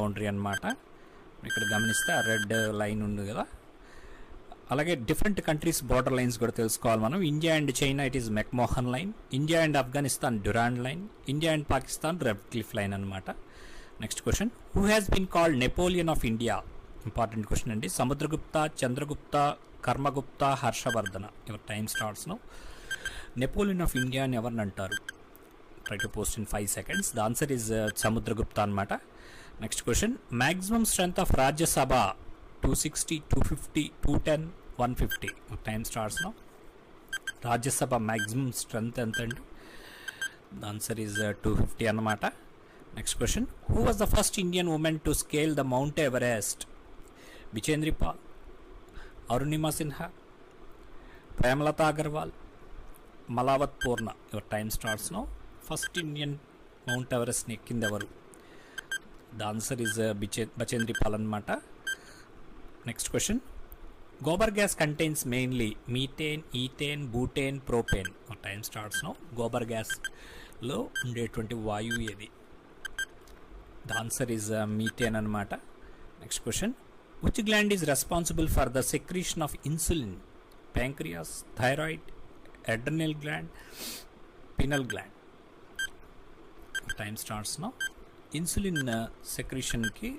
Boundary అన్నమాట. ఇక్కడ గమనిస్తే ఆ రెడ్ లైన్ ఉంది కదా. అలాగే డిఫరెంట్ కంట్రీస్ బోర్డర్ లైన్స్ కూడా తెలుసుకోవాలి మనం. India and China it is McMahon line, India and Afghanistan Durand line, India and Pakistan Radcliffe line అనమాట. Next question, who has been called Napoleon of India? Important question అండి. Samudragupta, Chandragupta, Karmagupta, Harshavardhana. Your time starts now. Napoleon of India అని ఎవరిని అంటారు? Try to post in 5 seconds. The answer is Samudragupta అనమాట. Next question, maximum strength of Rajya Sabha 260, 250, 210, 150. Time starts now. Rajya Sabha maximum strength ఎంత అండి? The answer is 250 అన్నమాట. Next question, who was the first Indian women to scale the Mount Everest? Bachendri Pal, Arunima Sinha, Premlata Agarwal, Malavath Purna. Your time starts now. First Indian mount ఎవరెస్ట్ని ఎక్కింది ఎవరు? The answer is Bachendri Pal అనమాట. Next question, gobar gas contains mainly methane, ethane, butane, propane. Time starts now. Gobar గ్యాస్లో ఉండేటువంటి వాయువు ఏది? The answer is methane అనమాట. Next question, which gland is responsible for the secretion of insulin? Pancreas, thyroid, adrenal gland, pineal gland. Time starts now. Insulin సెక్రీషన్కి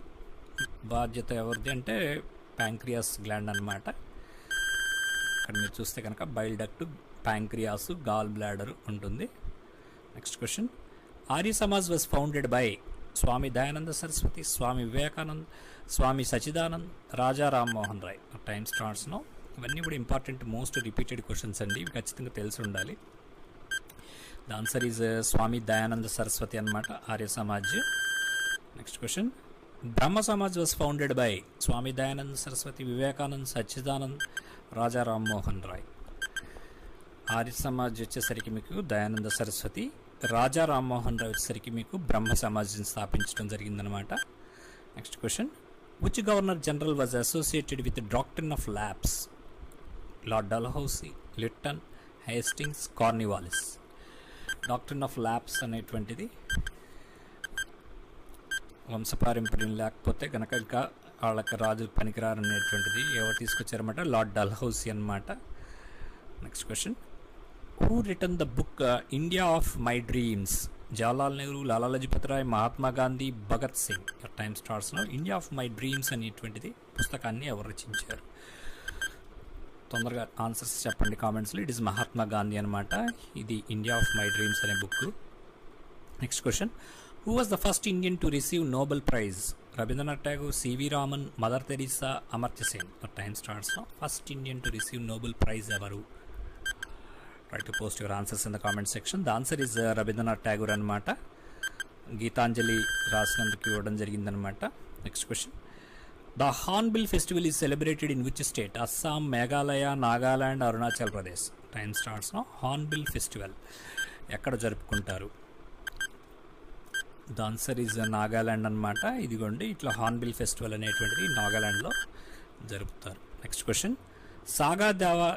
బాధ్యత ఎవరిది అంటే pancreas gland అనమాట. ఇక్కడ మీరు చూస్తే కనుక bile duct, pancreas, gall bladder ఉంటుంది. Next question, Arya Samaj was founded by Swami Dayananda Saraswati, Swami Vivekanand, Swami Sachidanand, Raja Rammohan Roy. Time starts now. ఇవన్నీ కూడా ఇంపార్టెంట్ మోస్ట్ రిపీటెడ్ క్వశ్చన్స్ అండి, ఇవి ఖచ్చితంగా తెలిసి ఉండాలి. The answer is Swami Dayananda Saraswati అనమాట, Arya Samaj. Next question, Brahmo Samaj was founded by Swami Dayananda Saraswati, Vivekanand, Sachchidanand, Raja Rammohan Roy. Arya Samaj వచ్చేసరికి మీకు దయానంద సరస్వతి, రాజా రామ్మోహన్ రాయ్ వచ్చేసరికి మీకు బ్రహ్మ సమాజ్ని స్థాపించడం జరిగిందనమాట. Next question, which governor general was associated with doctrine of lapse? Lord Dalhousie, Lytton, Hastings, Cornwallis. Doctrine of lapse అనేటువంటిది వంశపారంపర్యం లేకపోతే కనుక ఇంకా వాళ్ళకి రాజు పనికిరారు అనేటువంటిది ఎవరు తీసుకొచ్చారన్నమాట? లార్డ్ డల్హౌసీ అనమాట. Next question, who written the book India of my dreams? Jawaharlal Nehru, Lala Lajpat Rai, Mahatma Gandhi, Bhagat Singh. Time starts now. India of my dreams అనేటువంటిది పుస్తకాన్ని ఎవరు రచించారు? తొందరగా ఆన్సర్స్ చెప్పండి కామెంట్స్లో. ఇట్ ఈస్ మహాత్మా గాంధీ అనమాట. ఇది ఇండియా ఆఫ్ మై డ్రీమ్స్ అనే book. Next question, who was the first Indian to receive Nobel prize? Rabindranath Tagore, C V Raman, mother Teresa, Amartya Sen. Time starts now. First Indian to receive Nobel prize ఎవరు? Try to post your answers in the comment section. The answer is Rabindranath Tagore అనమాట. గీతాంజలి రాసినందుకు ఇవ్వడం జరిగిందనమాట. Next question, the hornbill festival is celebrated in which state? Assam, Meghalaya, Nagaland, Arunachal Pradesh. Time starts now. Hornbill festival ఎక్కడ జరుపుకుంటారు? The answer is Nagaland అనమాట. ఇదిగోండి ఇట్లా హార్న్బిల్ ఫెస్టివల్ అనేటువంటిది నాగాలాండ్లో జరుపుతారు. Next question, Saga Dawa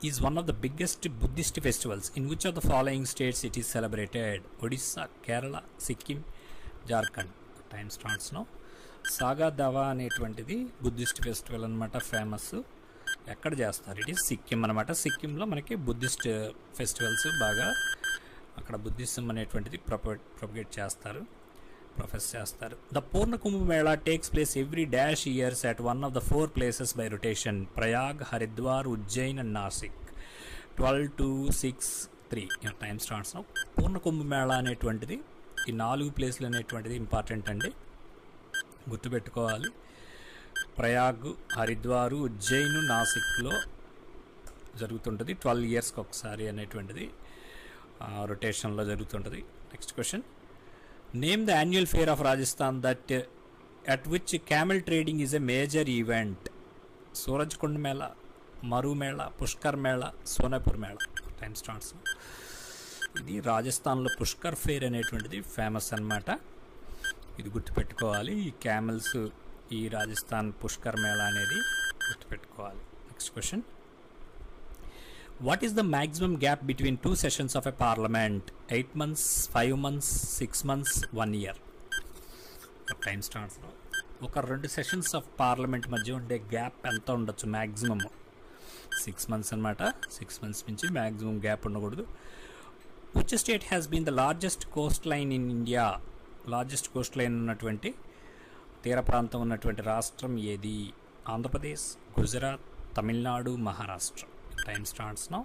is one of the biggest Buddhist festivals. In which of the following states it is celebrated? Odisha, Kerala, Sikkim, Jharkhand. Time starts now. Saga Dawa అనేటువంటిది Buddhist festival అనమాట, famous. ఎక్కడ చేస్తారు? ఇట్ ఈస్ సిక్కిం అనమాట. సిక్కింలో మనకి బుద్ధిస్ట్ ఫెస్టివల్స్ బాగా అక్కడ బుద్ధిజం అనేటువంటిది ప్రొపగేట్ చేస్తారు, ప్రొఫెస్ చేస్తారు. The Purna Kumbh Mela takes place every dash years at one of the 4 places by rotation. Prayag, Haridwar, Ujjain and Nashik. 12, 2, 6, 3. Time starts now. Purna Kumbh Mela అనేటువంటిది ఈ 4 ప్లేస్లు అనేటువంటిది ఇంపార్టెంట్ అండి, గుర్తుపెట్టుకోవాలి. ప్రయాగ్, హరిద్వారు, ఉజ్జయిన్, నాసిక్లో జరుగుతుంటుంది. 12 yearsకి ఒకసారి అనేటువంటిది రొటేషన్లో జరుగుతుంటుంది. Next question, name the annual fair of Rajasthan that at which camel trading is a major event? Suraj Kund mela, Maru mela, Pushkar mela, Sonepur mela. Time starts. ఇది రాజస్థాన్లో పుష్కర్ ఫేర్ అనేటువంటిది ఫేమస్ అనమాట, ఇది గుర్తుపెట్టుకోవాలి. ఈ క్యామెల్స్, ఈ రాజస్థాన్ పుష్కర్ మేళా అనేది గుర్తుపెట్టుకోవాలి. Next question, what is the maximum gap between 2 sessions of a parliament? 8 months, 5 months, 6 months, 1 year. Time starts now. ఒక 2 సెషన్స్ ఆఫ్ పార్లమెంట్ మధ్య ఉండే గ్యాప్ ఎంత ఉండొచ్చు? మ్యాక్సిమమ్ 6 months అనమాట. 6 months నుంచి మ్యాక్సిమం గ్యాప్ ఉండకూడదు. Which state has been the largest coast line in India? Largest coast line ఉన్నటువంటి తీర ప్రాంతం ఉన్నటువంటి రాష్ట్రం ఏది? Andhra Pradesh, Gujarat, Tamil Nadu, Maharashtra. Time starts now.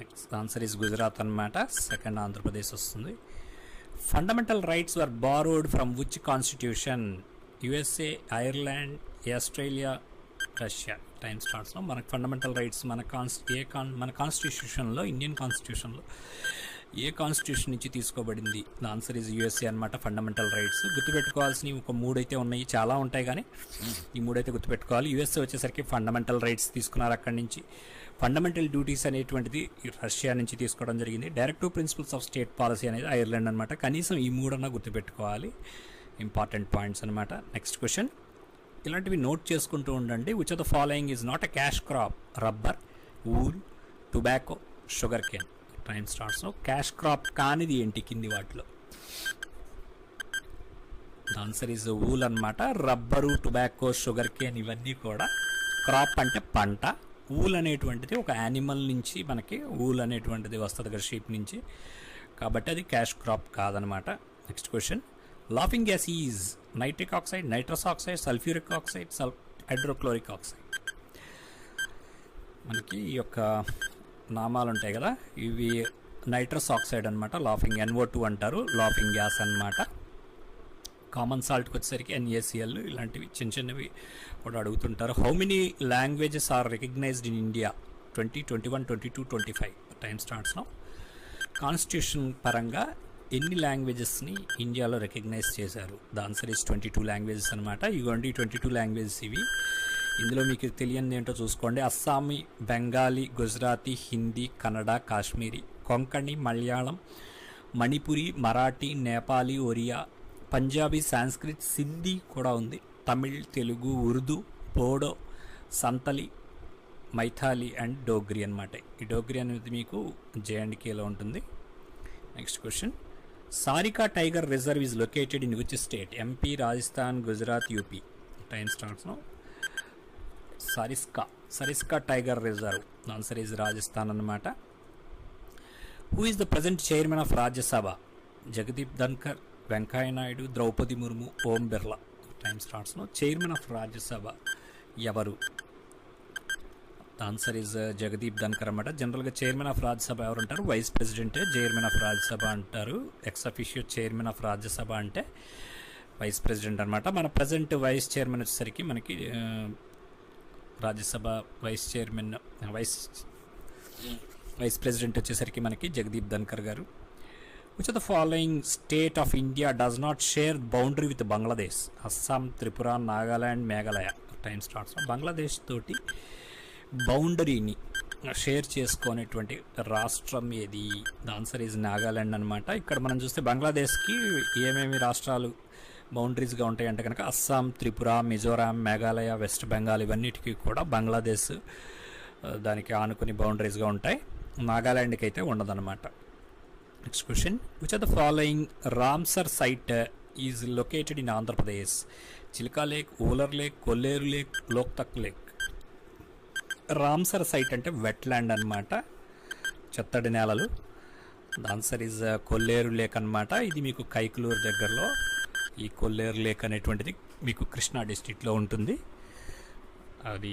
Next answer is Gujarat అనమాట. సెకండ్ ఆంధ్రప్రదేశ్ వస్తుంది. Fundamental rights were borrowed from which constitution? USA, Ireland, Australia, Russia. Time స్టార్ట్స్లో మనకు ఫండమెంటల్ రైట్స్ మన కాన్స్టిట్యూషన్లో, ఇండియన్ కాన్స్టిట్యూషన్లో ఏ కాన్స్టిట్యూషన్ నుంచి తీసుకోబడింది? ద ఆన్సర్ ఈజ్ యుఎస్ఏ అనమాట. ఫండమెంటల్ రైట్స్ గుర్తుపెట్టుకోవాల్సినవి ఒక 3 అయితే ఉన్నాయి, చాలా ఉంటాయి కానీ ఈ 3 అయితే గుర్తుపెట్టుకోవాలి. యుఎస్ఏ వచ్చేసరికి ఫండమెంటల్ రైట్స్ తీసుకున్నారు అక్కడి నుంచి. ఫండమెంటల్ డ్యూటీస్ అనేటువంటిది రష్యా నుంచి తీసుకోవడం జరిగింది. Directive principles of state policy అనేది ఐర్లాండ్ అనమాట. కనీసం ఈ 3 అన్నా గుర్తుపెట్టుకోవాలి, ఇంపార్టెంట్ పాయింట్స్ అనమాట. నెక్స్ట్ క్వశ్చన్, ఇలాంటివి నోట్ చేసుకుంటూ ఉండండి. Which of the following is not a cash crop? Rubber, wool, tobacco, sugar cane. Time starts. Cash crop కానిది ఏంటి కింది వాటిలో? ఆన్సర్ ఈజ్ వూల్ అనమాట. రబ్బరు, టొబాకో, షుగర్ కేన్ ఇవన్నీ కూడా క్రాప్ అంటే పంట. వూల్ అనేటువంటిది ఒక యానిమల్ నుంచి మనకి వూల్ అనేటువంటిది వస్తుంది కదా, షీప్ నుంచి, కాబట్టి అది క్యాష్ క్రాప్ కాదనమాట. Next question, laughing gas is nitric oxide, nitrous oxide, sulphuric oxide, hydrochloric oxide. మనకి ఈ యొక్క నామాలు ఉంటాయి కదా, ఇవి నైట్రస్ ఆక్సైడ్ అనమాట. లాఫింగ్ NO2 అంటారు, లాఫింగ్ గ్యాస్ అనమాట. కామన్ సాల్ట్కి వచ్చేసరికి NaCl. ఇలాంటివి చిన్న చిన్నవి కూడా అడుగుతుంటారు. How many languages are recognised in India? 20, 21, 22, 25. Time starts now. Constitution పరంగా ఎన్ని లాంగ్వేజెస్ని ఇండియాలో రికగ్నైజ్ చేశారు? ద ఆన్సర్ ఈస్ 22 లాంగ్వేజెస్ అనమాట. ఇవ్వండి 22 లాంగ్వేజెస్ ఇవి. ఇందులో మీకు తెలియనిది ఏంటో చూసుకోండి. అస్సామీ, బెంగాలీ, గుజరాతీ, హిందీ, కన్నడ, కాశ్మీరీ, కొంకణి, మలయాళం, మణిపురి, మరాఠీ, నేపాలీ, ఒరియా, పంజాబీ, సాంస్క్రిట్, సింధీ కూడా ఉంది. తమిళ్, తెలుగు, ఉర్దూ, బోడో, సంతలి, మైథాలీ అండ్ డోగ్రీ అనమాట. ఈ డోగ్రీ అనేది మీకు JNDKలో ఉంటుంది. Next question, Sariska tiger reserve is located in which state? MP, Rajasthan, Gujarat, UP. Time starts now. Sariska tiger reserve. Answer is Rajasthan అనమాట. Who is the present chairman of Rajya Sabha? Jagdeep Dhankhar, Venkaiah Naidu, Draupadi Murmu, Om Birla. Time starts now. Chairman of Rajya Sabha ఎవరు? ఆన్సర్ ఈజ్ జగదీప్ ధన్కర్ అనమాట. జనరల్గా చైర్మన్ ఆఫ్ రాజ్యసభ ఎవరు అంటారు? Vice ప్రెసిడెంటే chairman of Rajya Sabha అంటారు. X officio chairman of Rajya Sabha అంటే vice president అనమాట. మన ప్రజెంట్ వైస్ చైర్మన్ వచ్చేసరికి మనకి Rajya Sabha vice chairman vice president వచ్చేసరికి మనకి Jagdeep Dhankhar garu. Which of the following state of India does not share boundary with Bangladesh? Assam, Tripura, Nagaland, Meghalaya. Time starts. Bangladesh తోటి బౌండరీని షేర్ చేసుకునేటువంటి రాష్ట్రం ఏది? ద ఆన్సర్ ఈజ్ నాగాల్యాండ్ అనమాట. ఇక్కడ మనం చూస్తే బంగ్లాదేశ్కి ఏమేమి రాష్ట్రాలు బౌండరీస్గా ఉంటాయంటే కనుక అస్సాం, త్రిపుర, మిజోరాం, మేఘాలయ, వెస్ట్ బెంగాల్ ఇవన్నిటికీ కూడా బంగ్లాదేశ్ దానికి ఆనుకుని బౌండరీస్గా ఉంటాయి. నాగాల్యాండ్కి అయితే ఉండదన్నమాట. Next question, which are the following Ramsar site is located in Andhra Pradesh? Chilka lake, Wular lake, Kolleru lake, Loktak lake. Ramsar site అంటే వెట్లాండ్ అనమాట, చెత్తడి నేలలు. The answer is Kolleru lake అనమాట. ఇది మీకు కైకులూరు దగ్గరలో ఈ కొల్లేరు లేక్ అనేటువంటిది మీకు కృష్ణా డిస్ట్రిక్ట్లో ఉంటుంది. అది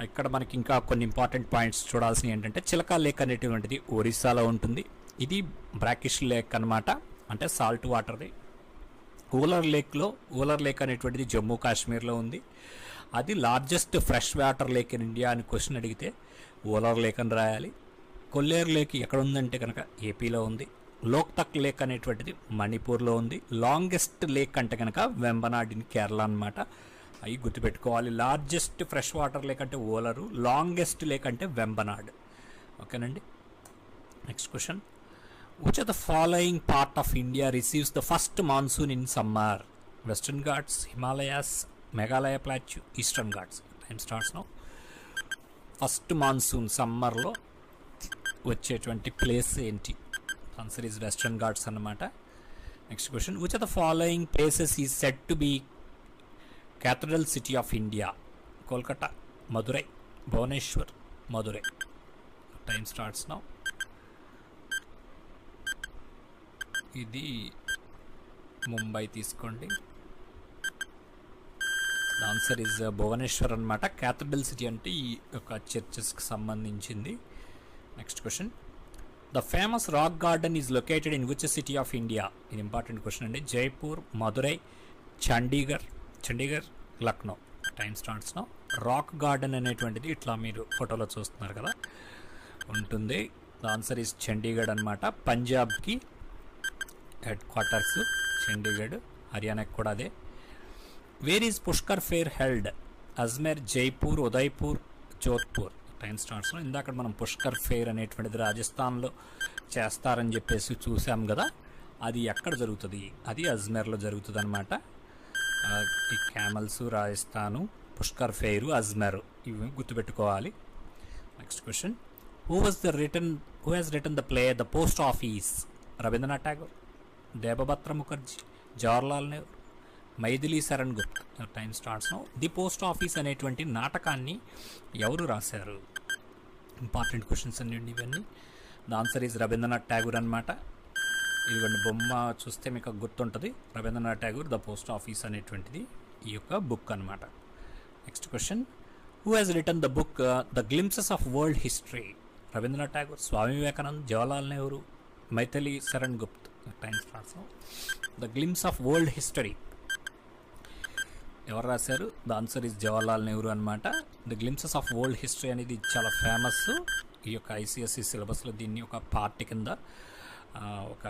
ఇక్కడ మనకి ఇంకా కొన్ని ఇంపార్టెంట్ పాయింట్స్ చూడాల్సినవి ఏంటంటే, చిలకా లేక్ అనేటువంటిది ఒరిస్సాలో ఉంటుంది. ఇది బ్రాకిష్ లేక్ అనమాట, అంటే సాల్ట్ వాటర్ది. ఊలర్ లేక్ అనేటువంటిది జమ్మూ కాశ్మీర్లో ఉంది. అది largest fresh water lake in India అని క్వశ్చన్ అడిగితే ఊలర్ లేక్ అని రాయాలి. కొల్లేరు లేక్ ఎక్కడ ఉందంటే కనుక ఏపీలో ఉంది. లోక్తక్ లేక్ అనేటువంటిది మణిపూర్లో ఉంది. లాంగెస్ట్ లేక్ అంటే కనుక వెంబనాడ్ ఇన్ కేరళ అనమాట. అవి గుర్తుపెట్టుకోవాలి. లార్జెస్ట్ ఫ్రెష్ వాటర్ లేక్ అంటే ఓలరు, లాంగెస్ట్ లేక్ అంటే వెంబనాడ్. ఓకేనండి. Next question, which are the following part of India receives the first monsoon in summer? Western Ghats, Himalayas, Meghalaya plateau, Eastern Ghats. Time starts now. First monsoon సమ్మర్లో వచ్చేటువంటి ప్లేస్ ఏంటి? Answer is Western Ghats అన్నమాట. Next question, which are the following places is set to be capital city of India? Kolkata, Madurai, Bhubaneswar, Madurai. Time starts now. ఇది ముంబై తీసుకోండి. The answer is Bhubaneswar అనమాట. Capital city అంటే ఈ యొక్క చర్చెస్కి సంబంధించింది. Next question, the famous rock garden is located in which city of India? ఇది important question అండి. Jaipur, Madurai, Chandigarh, Lucknow. Time starts now. Rock garden అనేటువంటిది ఇట్లా మీరు ఫోటోలో చూస్తున్నారు కదా ఉంటుంది. ద ఆన్సర్ ఈజ్ చండీగఢ్ అనమాట. పంజాబ్కి హెడ్ క్వార్టర్స్ చండీగఢ్, హర్యానాకి కూడా అదే. Where is Pushkar fair held? Ajmer, Jaipur, Udaipur, Jodhpur. Time starts. ఇందాక మనం పుష్కర్ ఫేర్ అనేటువంటిది రాజస్థాన్లో చేస్తారని చెప్పేసి చూసాం కదా, అది ఎక్కడ జరుగుతుంది? అది అజ్మేర్లో జరుగుతుంది అనమాట. ఈ క్యామల్స్ రాజస్థాను, పుష్కర్ ఫేరు, అజ్మేర్, ఇవి గుర్తుపెట్టుకోవాలి. Next question, who has written the play the post office? Rabindranath Tagore, Debabrata Mukherjee, Jawaharlal Nehru, Maithili Sharan Gupta. Time starts now. The post office అనేటువంటి నాటకాన్ని ఎవరు రాశారు? ఇంపార్టెంట్ క్వశ్చన్స్ అండి ఇవన్నీ. The answer is Rabindranath Tagore అనమాట. ఇదిగోండి బొమ్మ చూస్తే మీకు గుర్తుంటుంది. Rabindranath Tagore the post office అనేటువంటిది ఈ యొక్క బుక్ అనమాట. Next question, who has written the book the glimpses of world history? Rabindranath Tagore, Swami Vivekanand, Jawaharlal Nehru, Maithili Sharan Gupta. Time starts now. The glimpse of world history ఎవరు రాశారు? The answer is Jawaharlal Nehru అనమాట. The glimpses of world history అనేది చాలా famous. ఈ యొక్క ఐసిఎస్సి సిలబస్లో దీన్ని ఒక పార్ట్ కింద, ఒక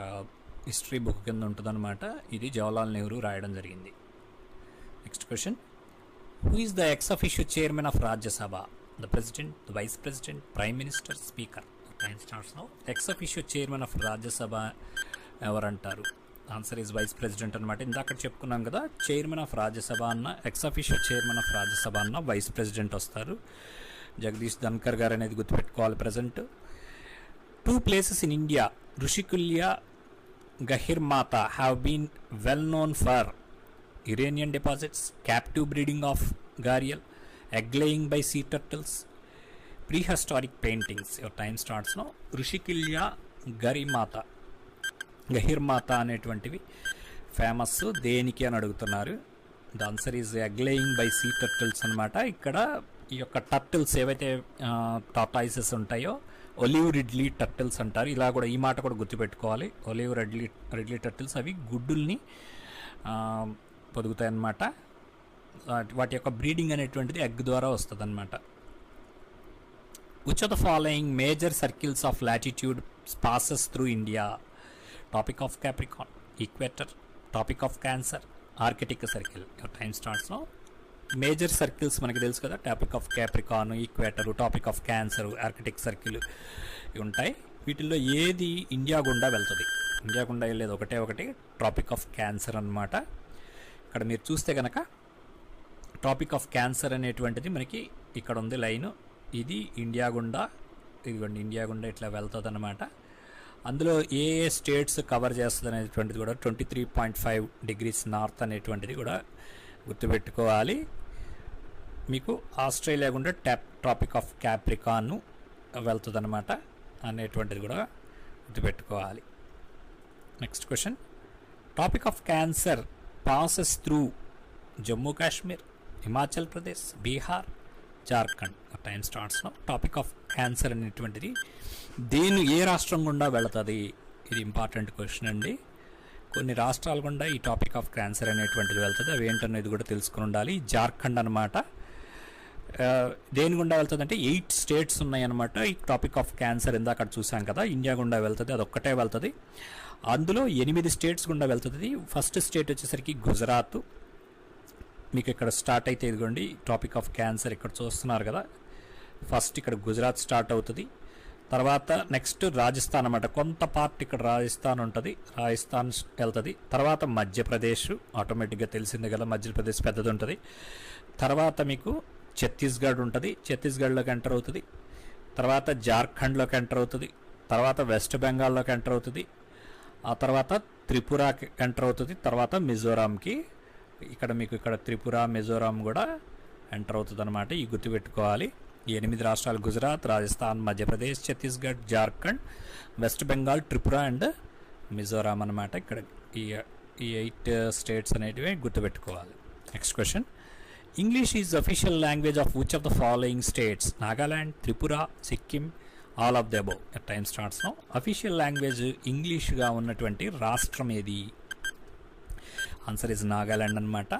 హిస్టరీ బుక్ కింద ఉంటుందన్నమాట. ఇది జవహర్లాల్ నెహ్రూ రాయడం జరిగింది. Next question, who is the ex officio chairman of Rajya Sabha? The president, the vice president, prime minister, speaker. Time starts now. Ex officio chairman of Rajya Sabha ఎవరంటారు? ఆన్సర్ ఈజ్ వైస్ ప్రెసిడెంట్ అనమాట. ఇందాక చెప్పుకున్నాం కదా, చైర్మన్ ఆఫ్ రాజ్యసభ అన్న, ex officio chairman of Rajya Sabha అన్న, vice president వస్తారు. జగదీష్ ధన్కర్ గారు అనేది గుర్తుపెట్టుకోవాలి. Present 2 places in India, Rushikulya, Gahirmata, have been well known for Iranian deposits, captive breeding of gharial, egg laying by sea turtles, prehistoric paintings. Your time starts now. Rushikulya, Gahirmatha అనేటువంటివి famous. దేనికి అని అడుగుతున్నారు. The answer is egg laying by sea turtles అనమాట. ఇక్కడ ఈ యొక్క turtles ఏవైతే టార్టాయిసెస్ ఉంటాయో ఒలివ్ రిడ్లీ టర్టిల్స్ అంటారు. ఇలా కూడా ఈ మాట కూడా గుర్తుపెట్టుకోవాలి. ఒలివ్ రిడ్లీ టర్టిల్స్ అవి గుడ్డుల్ని పొదుగుతాయి అన్నమాట. వాటి యొక్క బ్రీడింగ్ అనేటువంటిది ఎగ్ ద్వారా వస్తుంది అనమాట. Which of the following major circles of latitude passes through India? Tropic of Capricorn, Equator, Tropic of Cancer, Arctic Circle. Your time starts now. Major circles మనకి తెలుసు కదా, topic of Capricorn, equator, topic of cancer, Arctic circle ఉంటాయి. వీటిల్లో ఏది India గుండా వెళ్తుంది? India గుండా వెళ్ళేది ఒకటి ట్రాపిక్ ఆఫ్ క్యాన్సర్ అన్నమాట. ఇక్కడ మీరు చూస్తే కనుక ట్రాపిక్ ఆఫ్ క్యాన్సర్ అనేటువంటిది మనకి ఇక్కడ ఉంది లైను. ఇది ఇండియా గుండా, ఇదిగోండి ఇండియా గుండా ఇట్లా వెళ్తుంది అన్నమాట. అందులో ఏ స్టేట్స్ కవర్ చేస్తుంది అనేటువంటిది కూడా 23.5 degrees నార్త్ అనేటువంటిది కూడా గుర్తుపెట్టుకోవాలి. మీకు ఆస్ట్రేలియా గుండా ట్రాపిక్ ఆఫ్ క్యాప్రికాన్ వెళ్తుంది అనమాట అనేటువంటిది కూడా గుర్తుపెట్టుకోవాలి. Next question, tropic of cancer passes through Jammu Kashmir, Himachal Pradesh, Bihar, Jharkhand. Time starts now. Tropic of cancer అనేటువంటిది ఏ రాష్ట్రం గుండా వెళుతుంది? ఇది ఇంపార్టెంట్ క్వశ్చన్ అండి. కొన్ని రాష్ట్రాల గుండా ఈ టాపిక్ ఆఫ్ క్యాన్సర్ అనేటువంటిది వెళ్తుంది. అవి ఏంటనేది కూడా తెలుసుకుని ఉండాలి. జార్ఖండ్ అనమాట. దేని గుండా వెళ్తుంది అంటే 8 states ఉన్నాయన్నమాట. ఈ టాపిక్ ఆఫ్ క్యాన్సర్ ఇందాక చూసాం కదా, ఇండియా గుండా వెళ్తుంది, అదొక్కటే వెళ్తుంది. అందులో 8 states గుండా వెళ్తుంది. ఫస్ట్ స్టేట్ వచ్చేసరికి గుజరాత్. మీకు ఇక్కడ స్టార్ట్ అయితే ఇదిగోండి టాపిక్ ఆఫ్ క్యాన్సర్ ఇక్కడ చూస్తున్నారు కదా, ఫస్ట్ ఇక్కడ గుజరాత్ స్టార్ట్ అవుతుంది. తర్వాత నెక్స్ట్ రాజస్థాన్ అన్నమాట. కొంత పార్ట్ ఇక్కడ రాజస్థాన్ ఉంటుంది, రాజస్థాన్ వెళ్తుంది. తర్వాత మధ్యప్రదేశ్, ఆటోమేటిక్గా తెలిసిందే కదా మధ్యప్రదేశ్ పెద్దది ఉంటుంది. తర్వాత మీకు ఛత్తీస్గఢ్ ఉంటుంది, ఛత్తీస్గఢ్లోకి ఎంటర్ అవుతుంది. తర్వాత జార్ఖండ్లోకి ఎంటర్ అవుతుంది. తర్వాత వెస్ట్ బెంగాల్లోకి ఎంటర్ అవుతుంది. ఆ తర్వాత త్రిపురకి ఎంటర్ అవుతుంది, తర్వాత మిజోరాంకి. ఇక్కడ త్రిపుర, మిజోరాం కూడా ఎంటర్ అవుతుంది అనమాట. ఈ గుర్తుపెట్టుకోవాలి. ఈ 8 రాష్ట్రాలు గుజరాత్, రాజస్థాన్, మధ్యప్రదేశ్, ఛత్తీస్గఢ్, జార్ఖండ్, వెస్ట్ బెంగాల్, త్రిపుర అండ్ మిజోరాం అనమాట. ఇక్కడ ఈ 8 స్టేట్స్ అనేటివి గుర్తుపెట్టుకోవాలి. Next question, English is official language of which of the following states? Nagaland, Tripura, Sikkim, all of the above. Time starts now. Official language ఇంగ్లీష్గా ఉన్నటువంటి రాష్ట్రం ఏది? ఆన్సర్ ఇస్ నాగాలాండ్ అనమాట.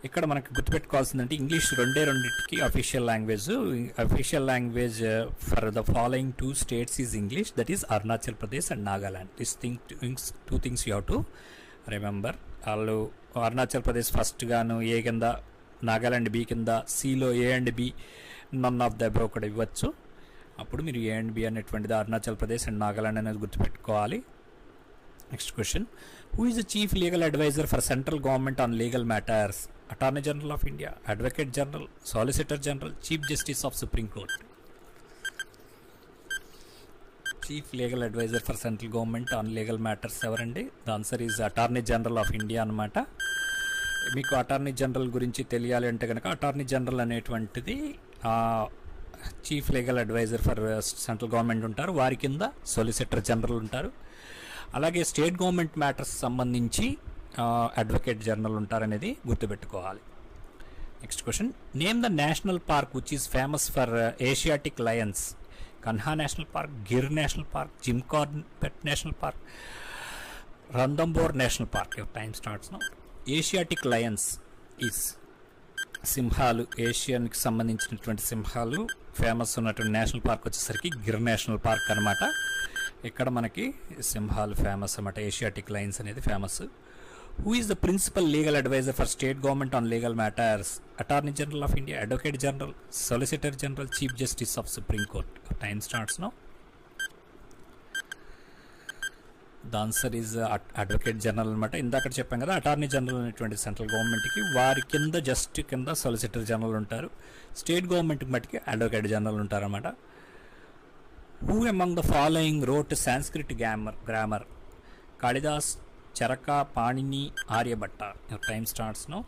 ఇక్కడ మనకు గుర్తుపెట్టుకోవాల్సిందంటే ఇంగ్లీష్ రెండింటికి official language. Official language for the following 2 states is English, that is Arunachal Pradesh and Nagaland. Two things you have to remember. వాళ్ళు అరుణాచల్ ప్రదేశ్ ఫస్ట్ గాను ఏ కింద, నాగాలాండ్ బి కింద, సిలో A and B, none of the above కూడా ఇవ్వచ్చు. అప్పుడు మీరు ఏ అండ్ బి అనేటువంటిది అరుణాచల్ ప్రదేశ్ అండ్ నాగాలాండ్ అనేది గుర్తుపెట్టుకోవాలి. Next question, who is the chief legal adviser for central government on legal matters? Attorney general of India, advocate general, solicitor general, chief justice of supreme court. Chief legal adviser for central government on legal matters ఎవరండి? The answer is attorney general of India అనమాట. మీకు attorney general గురించి తెలియాలి అంటే కనుక attorney general అనేటువంటిది chief legal adviser for central government ఉంటారు. వారి కింద సొలిసిటర్ జనరల్ ఉంటారు. అలాగే స్టేట్ గవర్నమెంట్ మ్యాటర్స్ సంబంధించి అడ్వకేట్ జనరల్ ఉంటారనేది గుర్తుపెట్టుకోవాలి. Next question, name the national park which is famous for Asiatic lions? Kanha national park, Gir national park, Jim Corbett national park, Ranthambore national park. Time starts now. Asiatic lions is సింహాలు, ఏషియన్కి సంబంధించినటువంటి సింహాలు famous ఉన్నటువంటి national park వచ్చేసరికి Gir national park అనమాట. ఇక్కడ మనకి సింహాలు ఫేమస్ అన్నమాట. ఏషియాటిక్ లైన్స్ అనేది famous. Who is the principal legal adviser for state government on legal matters? Attorney general of India, advocate general, solicitor general, chief justice of supreme court. Time starts now. The answer is advocate general అనమాట. ఇందాక చెప్పాం కదా, attorney general అనేటువంటి central గవర్నమెంట్కి, వారి కింద just కింద solicitor general ఉంటారు. స్టేట్ గవర్నమెంట్కి మటుకి అడ్వకేట్ జనరల్ ఉంటారన్నమాట. Who among the following wrote Sanskrit grammar? Kalidas, Charaka, Panini, Aryabhatta. Time starts now.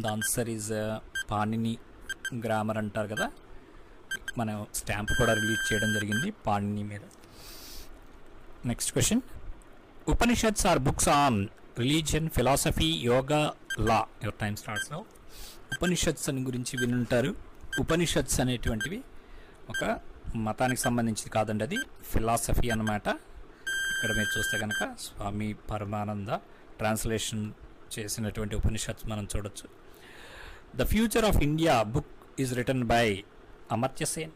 The answer is Panini grammar అంటారు కదా, మనం స్టాంప్ కూడా రిలీజ్ చేయడం జరిగింది పాణిని మీద. Next question, Upanishads are books on religion, philosophy, yoga, law. Your time starts now. Upanishads అని గురించి వినుంటారు. ఉపనిషత్స్ అనేటువంటివి ఒక మతానికి సంబంధించి కాదండి, అది ఫిలాసఫీ అన్నమాట. ఇక్కడ మీరు చూస్తే కనుక స్వామి పరమానంద ట్రాన్స్లేషన్ చేసినటువంటి ఉపనిషత్స్ మనం చూడొచ్చు. The future of India book is written by Amartya Sen,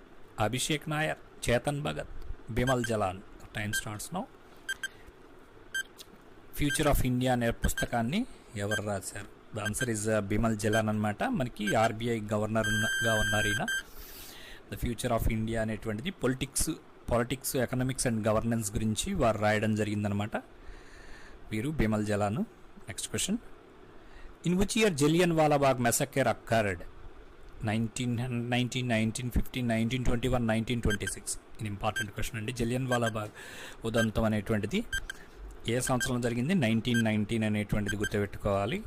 Abhishek Nair, Chetan Bhagat, Bimal Jalan. Time starts now. Future of India అనే పుస్తకాన్ని ఎవరు రాశారు? The answer is Bimal Jalan అనమాట. మనకి ఆర్బీఐ గవర్నర్గా ఉన్నారు ఈయన. ద ఫ్యూచర్ ఆఫ్ ఇండియా అనేటువంటిది పాలిటిక్స్, ఎకనామిక్స్ అండ్ గవర్నెన్స్ గురించి వారు రాయడం జరిగిందనమాట. వీరు Bimal Jalan. Next question, in which year Jallian Wala Bagh massacre occurred? 1919, 1915, 1921, 1926. ఇది ఇంపార్టెంట్ క్వశ్చన్ అండి. జలియన్ వాలాబాగ్ ఉదంతం అనేటువంటిది ఏ సంవత్సరంలో జరిగింది? 1919 అనేటువంటిది గుర్తుపెట్టుకోవాలి.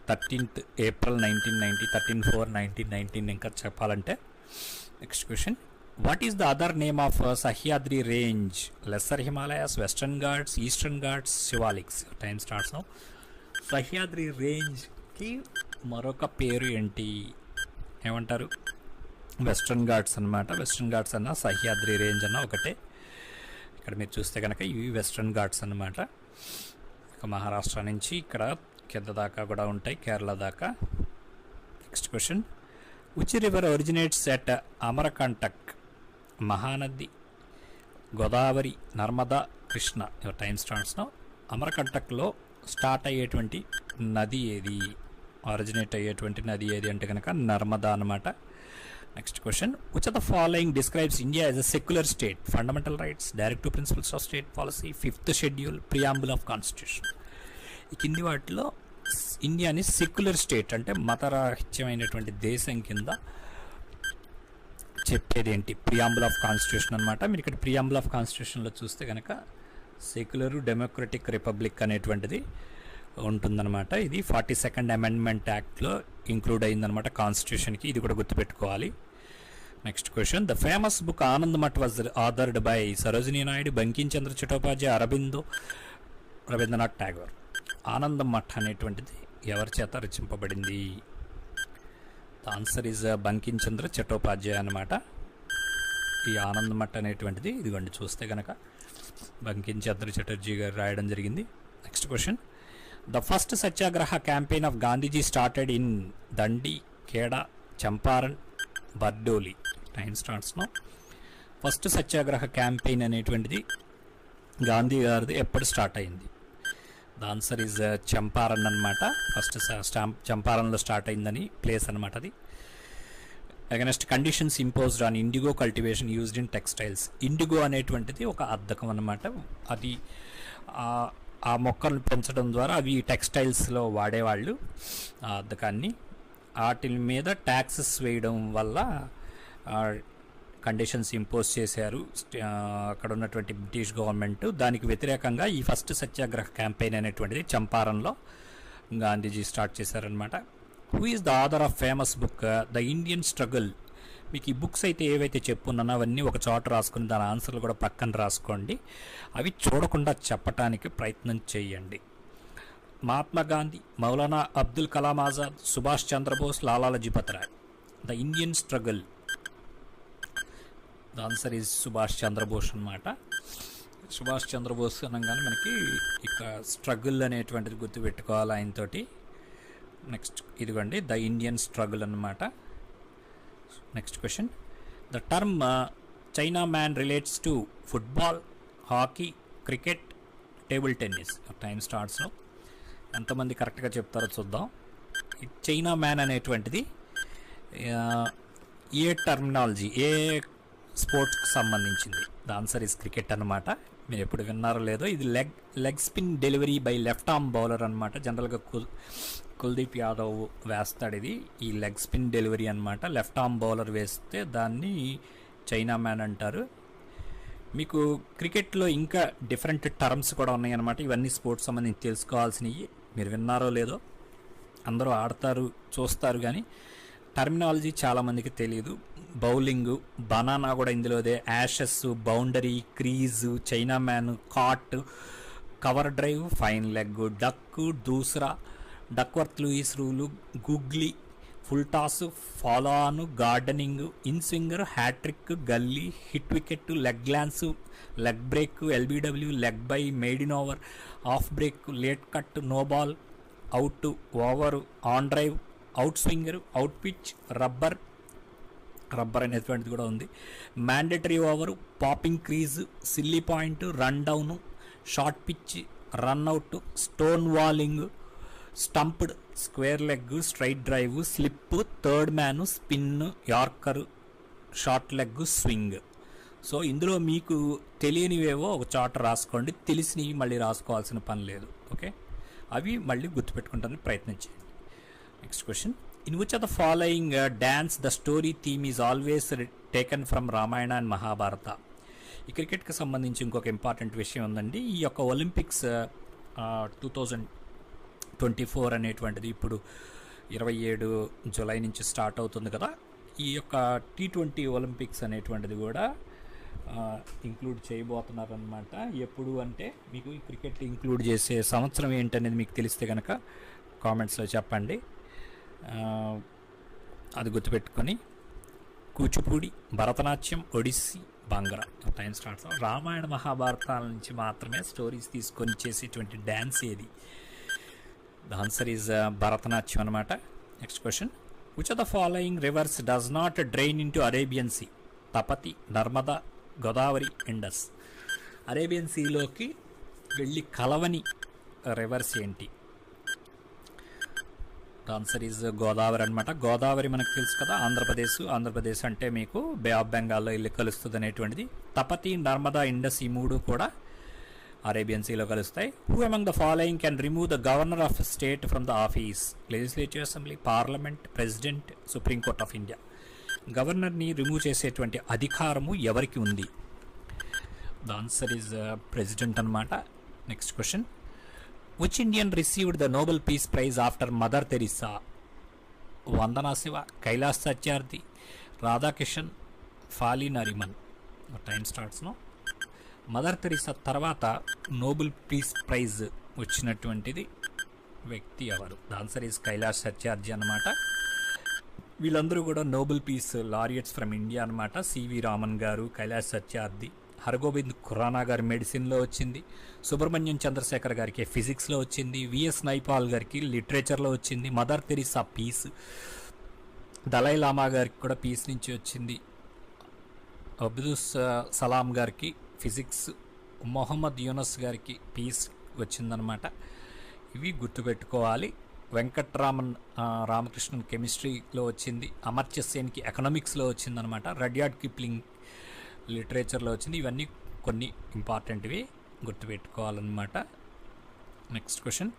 13th April 1990, 13/4/1919 ఇంకా చెప్పాలంటే. Next question, what is the other name of Sahyadri range? Lesser Himalayas, western Ghats, eastern Ghats, Shivaliks. Time starts now. Sahyadri రేంజ్కి మరొక పేరు ఏంటి? ఏమంటారు? వెస్టర్న్ ఘాట్స్ అనమాట. వెస్టర్న్ ఘాట్స్ అన్న సహ్యాద్రి రేంజ్ అన్న ఒకటే. ఇక్కడ మీరు చూస్తే కనుక ఇవి వెస్టర్న్ ఘాట్స్ అన్నమాట. ఇక మహారాష్ట్ర నుంచి ఇక్కడ కింద దాకా కూడా ఉంటాయి, కేరళ దాకా. Next question, which river originates at Amarkantak? Mahanadi, Godavari, Narmada, Krishna. Your time starts now. అమరకంటక్లో స్టార్ట్ అయ్యేటువంటి నది ఏది? ఆరిజినేట్ అయ్యేటువంటి నది ఏది అంటే కనుక నర్మదా అనమాట. Next question, which of the following describes India as a secular state? Fundamental rights, directive principles of state policy, 5th schedule, preamble of constitution. ఈ కింది వాటిలో ఇండియాని సెక్యులర్ స్టేట్ అంటే మతరాహిత్యమైనటువంటి దేశం కింద చెప్పేది ఏంటి, ప్రియాంబుల్ ఆఫ్ కాన్స్టిట్యూషన్ అనమాట. మీరు ఇక్కడ ప్రియాంబుల్ ఆఫ్ కాన్స్టిట్యూషన్లో చూస్తే కనుక సెక్యులర్ డెమోక్రటిక్ రిపబ్లిక్ అనేటువంటిది ఉంటుందన్నమాట. ఇది 42nd అమెండ్మెంట్ యాక్ట్లో ఇంక్లూడ్ అయిందనమాట కాన్స్టిట్యూషన్కి. ఇది కూడా గుర్తుపెట్టుకోవాలి. Next question, the famous book Anand Math was authored by Sarojini Naidu, Bankim Chandra Chattopadhyay, Aurobindo, Rabindranath Tagore. Anand Math అనేటువంటిది ఎవరి చేత రచింపబడింది? The answer is Bankim Chandra Chattopadhyay అనమాట. ఈ ఆనంద్ మఠ్ అనేటువంటిది ఇదిగోండి చూస్తే కనుక బంకిం చంద్ర చటర్జీ గారు రాయడం జరిగింది. Next question, the first Satyagraha campaign of Gandhiji started in Dandi, Kheda, Champaran, Bardoli. Time starts now. First Satyagraha campaign అనేటువంటిది గాంధీ గారిది ఎప్పుడు స్టార్ట్ అయింది? ద ఆన్సర్ ఈజ్ చంపారన్ అనమాట. ఫస్ట్ చంపారన్లో స్టార్ట్ అయిందని ప్లేస్ అనమాట అది. Against conditions imposed on IndiGo cultivation used in textiles. IndiGo అనేటువంటిది ఒక అద్దకం అనమాట. అది ఆ మొక్కలను పెంచడం ద్వారా అవి టెక్స్టైల్స్లో వాడేవాళ్ళు ఆ అద్దకాన్ని. వాటి మీద ట్యాక్సెస్ వేయడం వల్ల కండిషన్స్ ఇంపోజ్ చేశారు అక్కడ ఉన్నటువంటి బ్రిటిష్ గవర్నమెంట్. దానికి వ్యతిరేకంగా ఈ ఫస్ట్ సత్యాగ్రహ క్యాంపెయిన్ అనేటువంటిది చంపారన్లో గాంధీజీ స్టార్ట్ చేశారనమాట. Who is the author of famous book the Indian struggle? మీకు ఈ బుక్స్ అయితే ఏవైతే చెప్పున్నానో అవన్నీ ఒక చోట రాసుకుని దాని ఆన్సర్లు కూడా పక్కన రాసుకోండి. అవి చూడకుండా చెప్పటానికి ప్రయత్నం చేయండి. Mahatma Gandhi, Maulana Abdul Kalam Azad, Subhash Chandra Bose, Lala Lajpat Rai. The Indian struggle, the answer is Subhash Chandra Bose అనమాట. సుభాష్ చంద్రబోస్ అనగానే మనకి ఇక స్ట్రగుల్ అనేటువంటిది గుర్తుపెట్టుకోవాలి ఆయనతోటి. నెక్స్ట్ ఇదిగోండి ద ఇండియన్ స్ట్రగుల్ అన్నమాట. Next question, the term chinaman relates to football, hockey, cricket, table tennis. Time starts now ఎంతమంది కరెక్ట్గా చెప్తారో చూద్దాం. ఈ చైనా మ్యాన్ అనేటువంటిది ఏ టర్మినాలజీ, ఏ స్పోర్ట్స్కి సంబంధించింది? ద ఆన్సర్ ఈజ్ క్రికెట్ అనమాట. మీరు ఎప్పుడు విన్నారో లేదో, ఇది leg spin delivery by left arm bowler అనమాట. జనరల్గా కుల్దీప్ యాదవ్ వేస్తాడు ఇది. ఈ లెగ్ స్పిన్ డెలివరీ అనమాట. లెఫ్ట్ ఆర్మ్ బౌలర్ వేస్తే దాన్ని చైనా మ్యాన్ అంటారు. మీకు క్రికెట్లో ఇంకా డిఫరెంట్ టర్మ్స్ కూడా ఉన్నాయన్నమాట. ఇవన్నీ స్పోర్ట్స్ సంబంధించి తెలుసుకోవాల్సినవి. మీరు విన్నారో లేదో, అందరూ ఆడతారు చూస్తారు కానీ టర్మినాలజీ చాలామందికి తెలియదు. బౌలింగ్, బనానా కూడా ఇందులోదే, Ashes, boundary, crease, chinaman, caught, cover drive, fine leg, duck, doosra, Duckworth Lewis rule, googly, full toss, follow on, gardening, inswinger, hat trick, gully, hit wicket, leg glance, leg break, LBW, leg bye, maiden over, off break, late cut, no ball, out, over, on drive, outswinger, out pitch, rubber అనేటువంటిది కూడా ఉంది, mandatory over, popping crease, silly point, run down, short pitch, run out, stonewalling, stumped, square leg, straight drive, slip, third man, spin, yorker, short leg, swing. So ఇందులో మీకు తెలియనివేవో ఒక చాట రాసుకోండి, తెలిసినవి మళ్ళీ రాసుకోవాల్సిన పని లేదు. ఓకే, అవి మళ్ళీ గుర్తుపెట్టుకుంటానికి ప్రయత్నించండి. Next question, in which of the following dance the story theme is always taken from Ramayana and Mahabharata? ఈ క్రికెట్కి సంబంధించి ఇంకొక ఇంపార్టెంట్ విషయం ఉందండి. ఈ యొక్క ఒలింపిక్స్ 2024 అనేటువంటిది ఇప్పుడు 27 జూలై నుంచి స్టార్ట్ అవుతుంది కదా. ఈ యొక్క T20 ఒలింపిక్స్ అనేటువంటిది కూడా ఇంక్లూడ్ చేయబోతున్నారనమాట. ఎప్పుడు అంటే మీకు ఈ క్రికెట్ ఇంక్లూడ్ చేసే సంవత్సరం ఏంటనేది మీకు తెలిస్తే కనుక కామెంట్స్లో చెప్పండి. అది గుర్తుపెట్టుకొని కూచిపూడి, భరతనాట్యం, ఒడిస్సీ, బంగ్రా. Time starts. రామాయణ మహాభారతాల నుంచి మాత్రమే స్టోరీస్ తీసుకొని చేసేటువంటి డ్యాన్స్ ఏది? ద ఆన్సర్ ఈజ్ భరతనాట్యం అనమాట. Next question, which of the following rivers does not drain in to Arabian sea? Tapti, Narmada, Godavari, Indus. Arabian సీలోకి వెళ్ళి కలవని రివర్స్ ఏంటి? ఆన్సర్ ఈజ్ గోదావరి అనమాట. గోదావరి మనకు తెలుసు కదా, ఆంధ్రప్రదేశ్ అంటే మీకు బే ఆఫ్ బెంగాల్లో వెళ్ళి కలుస్తుంది అనేటువంటిది. తపతి, నర్మదా, ఇండస్ ఈ మూడు కూడా అరేబియన్ సీలో కలుస్తాయి. Who among the following can remove the governor of state from the office? Legislative assembly, parliament, president, supreme court of India. గవర్నర్ని రిమూవ్ చేసేటువంటి అధికారము ఎవరికి ఉంది? ద ఆన్సర్ ఈజ్ ప్రెసిడెంట్ అనమాట. Next question, which Indian received the Nobel peace prize after Mother Teresa? Vandana Shiva, Kailash Satyarthi, Radhakishan, Fali Nariman. Time starts now Mother Teresa తర్వాత Nobel peace prize వచ్చినటువంటిది వ్యక్తి ఎవరు? The answer is Kailash Satyarthi అనమాట. వీళ్ళందరూ కూడా Nobel peace laureates from India అనమాట. CV Raman గారు, కైలాస్ సత్యార్థి, హరగోవింద్ ఖురానా గారి మెడిసిన్లో వచ్చింది, సుబ్రహ్మణ్యం చంద్రశేఖర్ గారికి ఫిజిక్స్లో వచ్చింది, విఎస్ నైపాల్ గారికి లిటరేచర్లో వచ్చింది, మదర్ తెరిసా పీస్, దలై లామా గారికి కూడా పీస్ నుంచి వచ్చింది, అబ్దుల్ సలాం గారికి ఫిజిక్స్, మొహమ్మద్ యూనస్ గారికి పీస్ వచ్చిందనమాట. ఇవి గుర్తుపెట్టుకోవాలి. వెంకట్రామన్ రామకృష్ణన్ కెమిస్ట్రీలో వచ్చింది, అమర్త్య సేన్కి ఎకనామిక్స్లో వచ్చిందనమాట, రడ్యార్డ్ కిప్లింగ్ లిటరేచర్లో వచ్చింది. ఇవన్నీ కొన్ని ఇంపార్టెంట్వి గుర్తుపెట్టుకోవాలన్నమాట. Next question,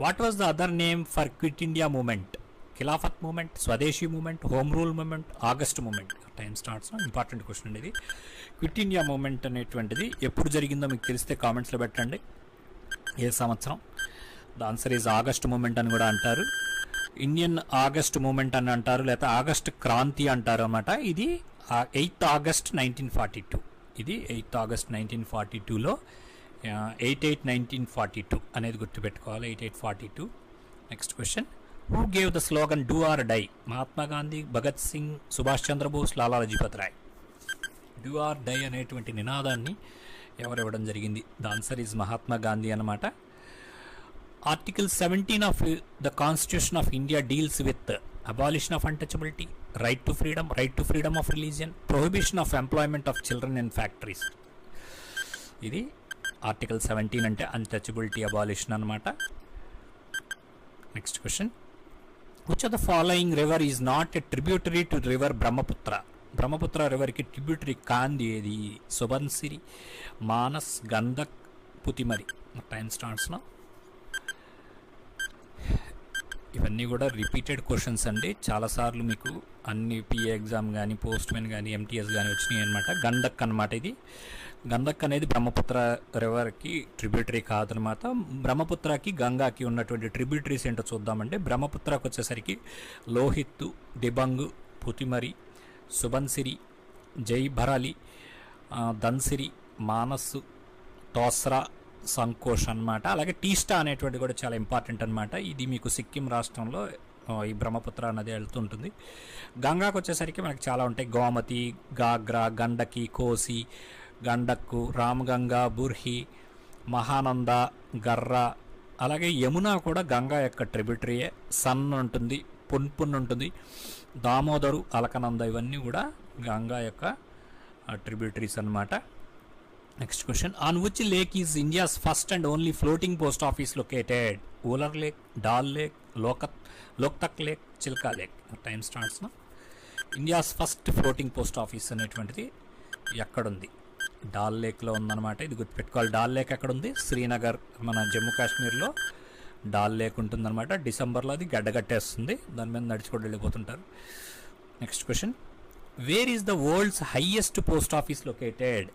what was the other name for quit India movement? Khilafat movement, Swadeshi movement, home rule movement, August movement. Time starts. Important question అండి ఇది. క్విట్ ఇండియా మూమెంట్ అనేటువంటిది ఎప్పుడు జరిగిందో మీకు తెలిస్తే కామెంట్స్లో పెట్టండి. ఏ సంవత్సరం? The answer is August movement అని కూడా అంటారు, ఇండియన్ ఆగస్ట్ మూమెంట్ అని అంటారు, లేకపోతే ఆగస్ట్ క్రాంతి అంటారు అన్నమాట. ఇది 8th ఆగస్ట్ 1942. ఇది 8th ఆగస్ట్ 1942లో 8/8/1942 అనేది గుర్తుపెట్టుకోవాలి. 8/8/42. Next question, who gave the slogan do or die? Mahatma Gandhi, Bhagat Singh, Subhash Chandra Bose, Lala Lajpat Rai. Do or die అనేటువంటి నినాదాన్ని ఎవరు ఇవ్వడం జరిగింది? The answer is Mahatma Gandhi అన్నమాట. Article 17 of the constitution of India deals with abolition of untouchability, right to freedom of religion, prohibition of employment of children in factories. ఇది article 17 అంటే untouchability abolition అనమాట. Next question, which of the following river is not a tributary to river Brahmaputra? Brahmaputra రివర్కి tributary కాంది ఏది? Subansiri, Manas, Gandak, Puthimari. Time starts now ఇవన్నీ కూడా repeated questions అండి. చాలాసార్లు మీకు అన్ని పిఏ ఎగ్జామ్ కానీ, పోస్ట్ మెన్ కానీ, ఎంటీఎస్ కానీ వచ్చినాయి అనమాట. గండక్ అనమాట. ఇది గండక్ అనేది బ్రహ్మపుత్ర రివర్కి ట్రిబ్యూటరీ కాదనమాట. బ్రహ్మపుత్రకి, గంగాకి ఉన్నటువంటి ట్రిబ్యూటరీస్ ఏంటో చూద్దామంటే, బ్రహ్మపుత్రకు వచ్చేసరికి లోహిత్, దిబంగ్, పుతిమరి, సుబన్సిరి, జైభరాలి, ధన్సిరి, మానస్, తోస్రా, సంకోష్ అనమాట. అలాగే టీస్టా అనేటువంటి కూడా చాలా ఇంపార్టెంట్ అనమాట. ఇది మీకు సిక్కిం రాష్ట్రంలో ఈ బ్రహ్మపుత్ర నది వెళ్తుంటుంది. గంగాకు వచ్చేసరికి మనకి చాలా ఉంటాయి. గోమతి, గాగ్రా, గండకి, కోసి, గండక్కు, రామగంగా, బుర్హి, మహానంద, గర్రా. అలాగే యమున కూడా గంగా యొక్క ట్రిబ్యూటరీయే. సన్ ఉంటుంది, పున్పున్ ఉంటుంది, దామోదరు, అలకనంద, ఇవన్నీ కూడా గంగా యొక్క ట్రిబ్యూటరీస్ అనమాట. Next question, on which lake is India's first and only floating post office located? Wular lake, Dal lake, Loktak lake, Chilka lake. Time starts now India's first floating post office అనేటువంటిది ఎక్కడుంది? డాల్ లేక్లో ఉందన్నమాట. ఇది గుర్తుపెట్టుకోవాలి. డాల్ లేక్ ఎక్కడుంది? శ్రీనగర్, మన జమ్మూ కాశ్మీర్లో డాల్ లేక్ ఉంటుందన్నమాట. డిసెంబర్లో అది గడ్డగట్టేస్తుంది, దాని మీద నడుచుకుంటూ వెళ్ళిపోతుంటారు. Next question, where is the world's highest post office located?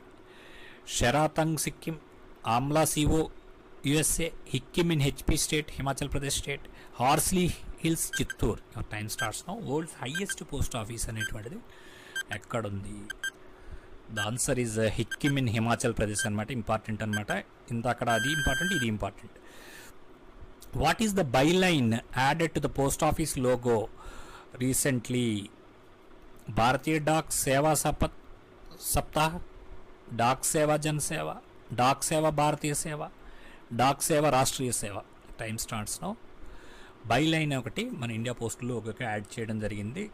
Sherathang, Sikkim, Amla CO, USA, Hikkim in HP state, Himachal Pradesh state, Horsley Hills, Chittoor. Time starts now world's highest post office అనేటువంటిది ఎక్కడుంది? The answer is Hikkim in Himachal Pradesh అనమాట. ఇంపార్టెంట్ అనమాట. అక్కడ అది ఇంపార్టెంట్, ఇది important. What is the byline added to the post office logo recently? Bharatiya Dak Seva Saptah, dock సేవ జనసేవ, dock సేవ భారతీయ సేవ, డాక్ సేవ రాష్ట్రీయ సేవ. టైం స్టార్ట్స్లో బైలైన్ ఒకటి మన ఇండియా పోస్టులో ఒకటి యాడ్ చేయడం జరిగింది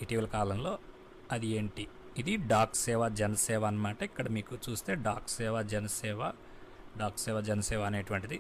ఇటీవల కాలంలో. అది ఏంటి? ఇది డాక్ సేవ జనసేవ అనమాట. ఇక్కడ మీకు చూస్తే డాక్ సేవ జనసేవ అనేటువంటిది